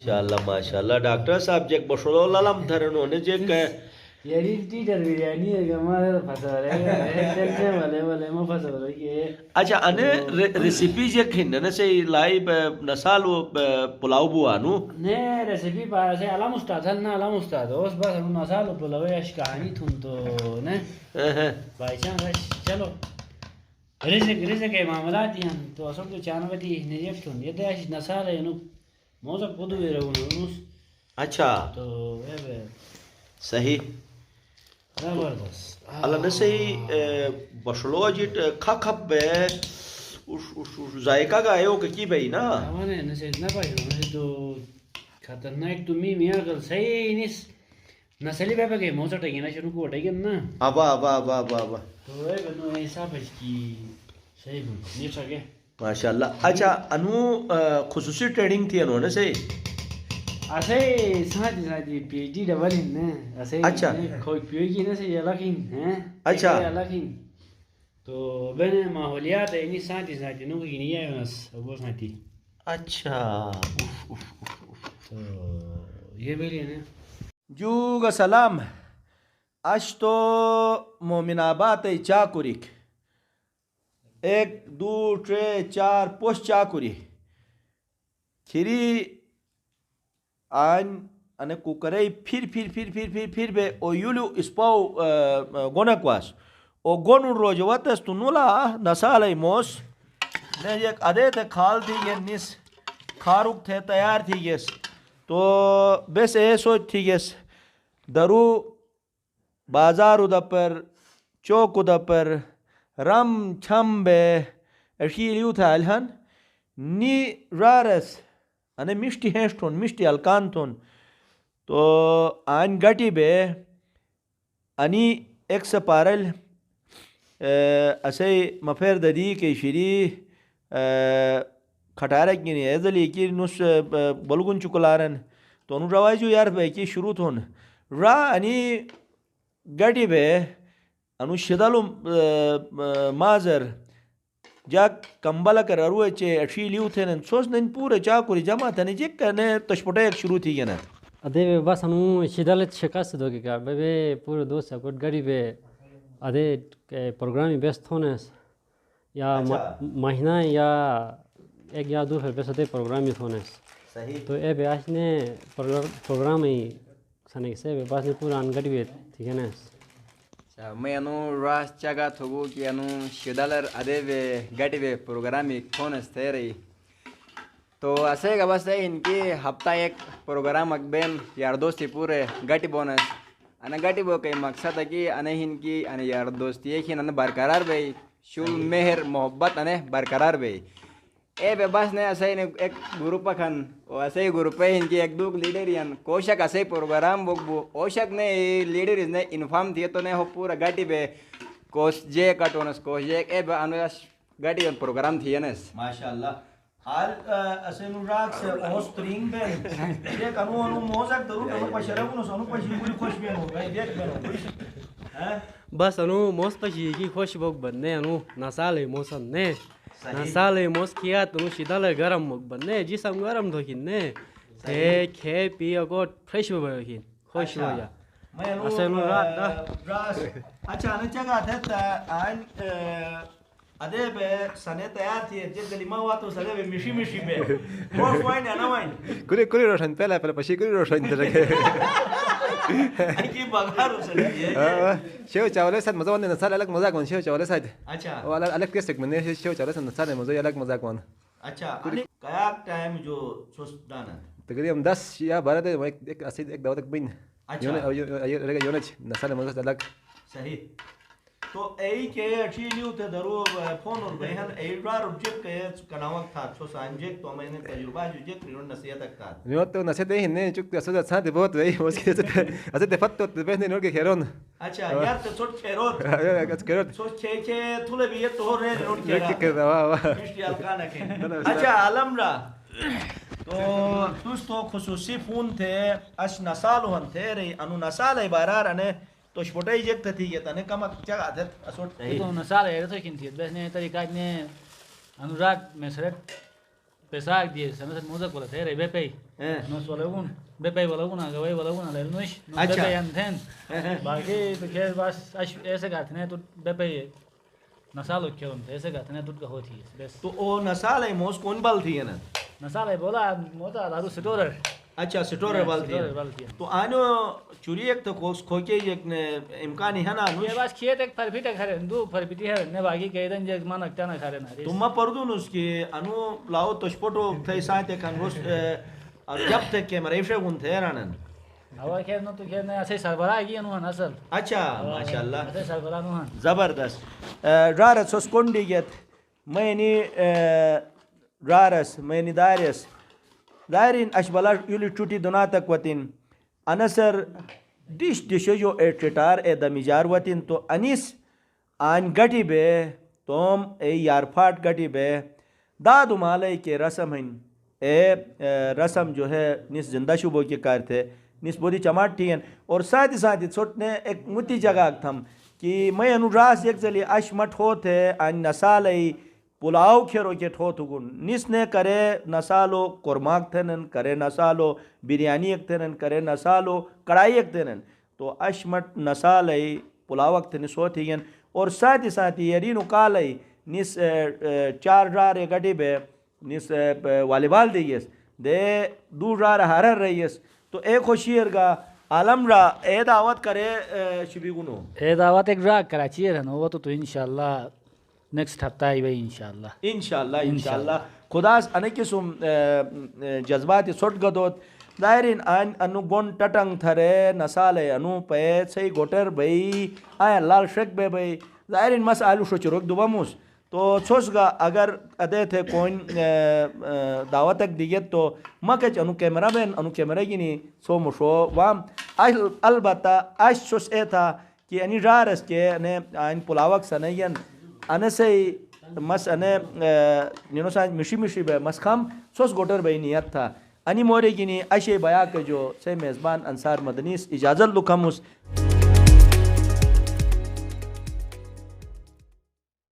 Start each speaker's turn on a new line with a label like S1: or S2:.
S1: ماشاءاللہ ڈاکٹر صاحب جیک بشولو لالم دھرنو نے جیک کہ
S2: یاری ٹیچر بریانی ہے کہ ہمارے پھنسا رہے ہیں چلتے والے میں پھنسا رہی ہے.
S1: اچھا انے ریسیپی جیک ہندنے سے لائی نسال و پلاو بوانو
S2: نے ریسیپی پارا سے علام استاد نا علام استاد اس بس ہم نسال پلاو اش کہانی تھن تو نے بھائی جان چلو رزق کے معاملات ہیں تو اصل تو چانوتی نے یہ تھن یہ داش نسال ہے نو موزه پودو ورونوس.
S1: اچھا
S2: تو
S1: صحیح
S2: زبردست
S1: اللہ نسے بشلو جیٹ کھپ بے ذائقہ کا ایو کی بھئی نا
S2: ہمارے نسے نہ بھائی ہمارے تو خطرناک تو میاں کل صحیح نس نسلی بے کے موزه ٹگی نا شروع کو ٹگی نا
S1: ابا
S2: تو اے بنو ایسا بچ کی صحیح نہیں سکے
S1: ماشاءاللہ. اچھا انو خصوصی ٹریڈنگ تھی انہوں نے سے
S2: اسے ساتھی پی ایچ ڈی ڈبل ہیں اسے
S1: اچھا
S2: کوئی پی ایچ ڈی نہ سے یہ لکھیں ہیں
S1: اچھا
S2: لکھیں تو بنے ماحولیات ہے نہیں ساتھی نو کی نہیں ہے بس وہ ساتھی.
S1: اچھا
S2: تو یہ بھی لینے
S1: جو گا سلام اش تو مومن آباد چاکوریک 1 2 3 4 پوش چاکوری کھیری آن انے کوکرے پھر بے او یولو اسپاو گونکواس او گونو روجواتس تو نولا نسالے موس نے یک ادے تے کھال تھی یہ نس کھاروک تھے تیار تھی یس تو بس اے سوچ تھی یس درو بازارو دپر چوکو دپر رم چھم بے اشیلیو تھا الہن نی رارس انے مشتی ہیشتون مشتی الکانتون تو آن گٹی بے انی ایک سپارل اسے مفیر ددی کے شری کھٹارہ کی نہیں ایزلی کی نس بلگن چکلارن تو انو روائی جو یار بے کی شروع تھون را انی گٹی بے انو شدالو مازر جاک کمبالا کر اروے چے اچھی لیو تھے نن سوس نن پورے چاکوری جمع تھے نن جیک کرنے تشپٹے ایک شروع تھی گنا
S3: ادے بس انو شدالت شکست دو کہ بے پورے دوست سپورٹ گڑی بے ادے پروگرامی بیس تھونس یا مہینہ یا 1 یا 2 پھر بیس ادے پروگرامی تھونس تو اے بے آج نے پروگرام ہی سنے سے بے باس نے پورا انگڑی بے ٹھیک ہے نا
S4: میں انو راس چگا تھوگو کہ انو شدالر ادے بے گٹی بے پروگرامی تھونس تھے رہی تو اسے گا بس ان کی ہفتہ ایک پروگرام اکبین یار دوستی پورے گٹی بونس انا گٹی بو کئی مقصد ہے کہ انہیں ان کی ان یار دوستی ایک ہی ان برقرار بے شول مہر محبت انہیں برقرار بے اے بے بس نے اسے ایک گروپ کھن اور اسے گروپ ان کی ایک دوک لیڈر یان کوشک اسے پروگرام بو اوشک نے لیڈر نے انفارم دیے تو نے ہو پورا گٹی بے کوش جے کٹونس کوش جے اے بے انوش گٹی پروگرام تھی نس
S1: ماشاءاللہ حال اسے نو راک سے اوس ترین بے ایک انو موزک درو انو پشرگونو سنو پشیگولی خوش بین ہو گئی دیکھ بین ہو
S3: بس انو موس پشیگی خوش بوک بننے انو نسالے موسم نے نسالے موس کیا تو شدالے گرم موک بننے جسم گرم دو کھنے تے کھے پی اگو فریش بو کھن خوش ہو جا اسے نو راس
S1: اچھا انا چگا تھے آن ادے بے سنے تیار تھی جب گلی ماں واتو سنے بے مشی بے خوش وائن یا نا وائن
S4: کلی روشن پہلا پشی کلی روشن تے رکھے
S1: کی بغارو سنے
S4: شیو چاولے ساتھ مزہ ون نسال الگ مزاق ون شیو چاولے ساتھ
S1: اچھا
S4: وہ الگ ٹیسٹ من شیو چاولے ساتھ نسال مزہ الگ مزاق ون
S1: اچھا کیا ٹائم جو سوس دانا
S4: تقریبا 10 یا 12 دے ایک اسید ایک دعوت تک بین یونچ نسال مزہ الگ
S1: صحیح تو ای کے اچھی لیو تے درو فون اور بہن ای رار جک کے کناوک تھا سو سانجک تو میں نے تجربہ جو جک ریون نصیحت تھا
S4: نیو تو نصیحت ہے چک اسد ساتھ بہت وہی اس کے اسد فتو بہن نور کے خیرون
S1: اچھا یار تے چھوٹ خیرون
S4: خیرون
S1: سو چھ تھلے بھی تو رے نور کے
S4: واہ واہ
S1: مشتی الکانا کے اچھا عالم را تو دوستو خصوصی فون تھے اش نسالو ہن تھے رے انو نسال بارار نے تو شپوٹائی جیک تھی یہ تنے کم چگا تھے اسوٹ
S2: تو نسال ہے تو کن تھی بس نے طریقہ نے انوراگ میں سرت pesak dia sama sama muda kola tere bepe nos walagun bepe walagun agawai walagun alelnush bepe yanten bagi to khe bas aise gathne to bepe nasalo kyon aise gathne to hoti bes
S1: تو او نسال ہے موس کون بال تھی نا
S2: nasala bola mota daru storer
S1: اچھا store بال تھی تو آنو چوری ایک تو کھوکے ایک امکانی ہے نا
S2: یہ بس کھیت ایک پھر پیٹا کھارے دو پھر پیٹی ہے نے باقی کئی دن جگ مان اکتا نہ کھارے نا
S1: تم پردون اس کی انو لاو تشپٹو تھے ساتھ کان روس جب تک کہ مریفے گون تھے رانن
S2: ہوا کھیر نو تو کھیر نے ایسے سربراہ کی انو اصل
S1: اچھا ماشاءاللہ
S2: ایسے سربراہ نو
S1: زبردست رارت سوس کنڈی گیت مینی رارس مینی دارس دارین اشبلا یولی چوٹی دونا تک وطن انصر ڈش ڈشو جو ایٹار اے دمیجار وطن تو انیس آن گٹی بے توم اے یارفاٹ گٹی بے دادو مالے کے رسم ہیں اے رسم جو ہے نس زندہ شبوں کے کار تھے نس بودی چماٹی ہیں اور ساتھ ہی چھوٹ نے ایک متی جگہ تھم کہ میں انو راس ایک زلی اش مٹ ہوتے ان نسالی پلاؤ کھیرو کے ٹھوت گن نس نے کرے نسالو قرماک تھنن کرے نسالو بریانی ایک تھنن کرے نسالو کڑائی ایک تھنن تو اش مٹ نسالی پلاؤ اک تھنس ہوتی ہیں اور ساتھ ہی یرینو کالی نس چار رارے گڑی بے نس والی بال دیس دے دور رار ہرر رئیس تو ایک خوشیر گا عالم را اے دعوت کرے شبی گنو
S2: اے دعوت ایک راگ کراچی ہے نا وہ تو انشاءاللہ نیکسٹ ہفتہ ہی بھائی
S1: انشاءاللہ خداس انکسم جذبات سوٹ گدوت دائرین انو گون ٹٹنگ تھرے نسالے انو پے سی گوٹر بھئی آیا لال شک بے بھئی دائرین مس آلو شو چروک دوباموس تو چھوس گا اگر ادے تھے کوئی دعوت تک دیگت تو مکچ انو کیمرہ بین انو کیمرہ گینی سو مشو وام البتہ اش چھوس اے تھا کہ انی رارس کے ان پلاوک سنین انسے مس انے نینو سانج مشی بے مس خم سوس گوٹر بے نیت تھا انی مورے گینی اشے بیاک جو سے میزبان انصار مدنیس اجازت لکھمس